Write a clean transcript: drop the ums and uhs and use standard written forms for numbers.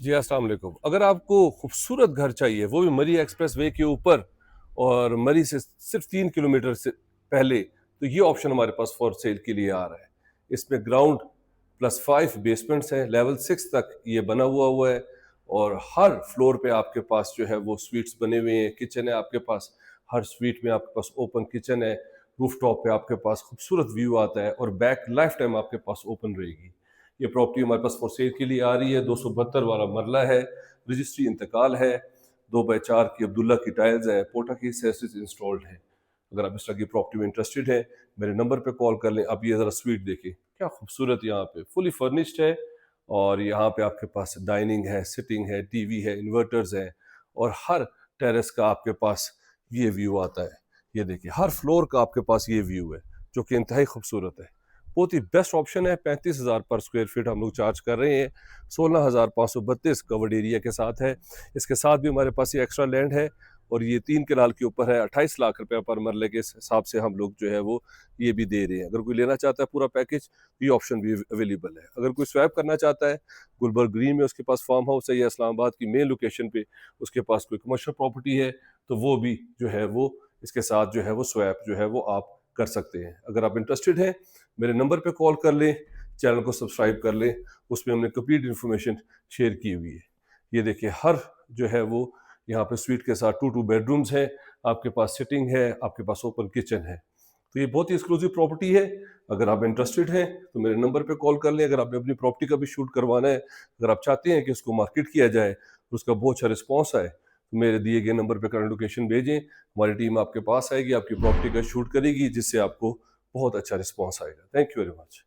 जी, अस्सलाम वालेकुम। अगर आपको खूबसूरत घर चाहिए, वो भी मरी एक्सप्रेस वे के ऊपर और मरी से सिर्फ 3 किलोमीटर से पहले, तो ये ऑप्शन हमारे पास फॉर सेल के लिए आ रहा है। इसमें ग्राउंड +5 बेसमेंट्स हैं, लेवल 6 तक ये बना हुआ है और हर फ्लोर पे आपके पास जो है वो स्वीट्स बने हुए हैं, किचन है आपके पास, हर स्वीट में आपके पास ओपन किचन है, रूफटॉप पे आपके पास खूबसूरत व्यू आता है और बैक लाइफ टाइम आपके पास ओपन रहेगी। ये प्रॉपर्टी हमारे पास फॉर सेल के लिए आ रही है, 272 वाला मरला है, रजिस्ट्री इंतकाल है, 2x4 की अब्दुल्ला की टाइल्स है, पोटा की सेसिस इंस्टॉल्ड है। अगर आप इस तरह की प्रॉपर्टी में इंटरेस्टेड हैं, मेरे नंबर पे कॉल कर लें। अब ये ज़रा स्वीट देखिए, क्या खूबसूरत यहाँ पे फुली फर्निश्ड है और यहाँ पे आपके पास डाइनिंग है, सिटिंग है, टीवी है, इन्वर्टर्स हैं और हर टेरेस का आपके पास ये व्यू आता है। ये देखिए, हर फ्लोर का आपके पास ये व्यू है, जो कि इंतहाई खूबसूरत है। बहुत ही बेस्ट ऑप्शन है। 35,000 पर स्क्वायर फीट हम लोग चार्ज कर रहे हैं। 16,532 कवर्ड एरिया के साथ है। इसके साथ भी हमारे पास ये एक्स्ट्रा लैंड है और ये 3 कनाल के ऊपर है। 28 लाख रुपए पर मरले के हिसाब से हम लोग जो है वो ये भी दे रहे हैं। अगर कोई लेना चाहता है पूरा पैकेज, ये ऑप्शन भी अवेलेबल है। अगर कोई स्वैप करना चाहता है, गुलबर्ग ग्रीन में उसके पास फार्म हाउस है या इस्लामाबाद की मेन लोकेशन पे उसके पास कोई कमर्शियल प्रॉपर्टी है, तो वो भी जो है वो इसके साथ जो है वो स्वैप जो है वो आप कर सकते हैं। अगर आप इंटरेस्टेड हैं, मेरे नंबर पे कॉल कर लें, चैनल को सब्सक्राइब कर लें, उसमें हमने कंप्लीट इन्फॉर्मेशन शेयर की हुई है। ये देखिए, हर जो है वो यहाँ पे स्वीट के साथ 2 बेडरूम्स हैं, आपके पास सिटिंग है, आपके पास ओपन किचन है। तो ये बहुत ही एक्सक्लूसिव प्रॉपर्टी है। अगर आप इंटरेस्टेड हैं तो मेरे नंबर पे कॉल कर लें। अगर आपने अपनी प्रॉपर्टी का भी शूट करवाना है, अगर आप चाहते हैं कि उसको मार्केट किया जाए और उसका बहुत अच्छा रिस्पॉन्स आए, तो मेरे दिए गए नंबर पे करंट लोकेशन भेजें। हमारी टीम आपके पास आएगी, आपकी प्रॉपर्टी का शूट करेगी, जिससे आपको बहुत अच्छा रिस्पॉन्स आएगा। Thank you very much.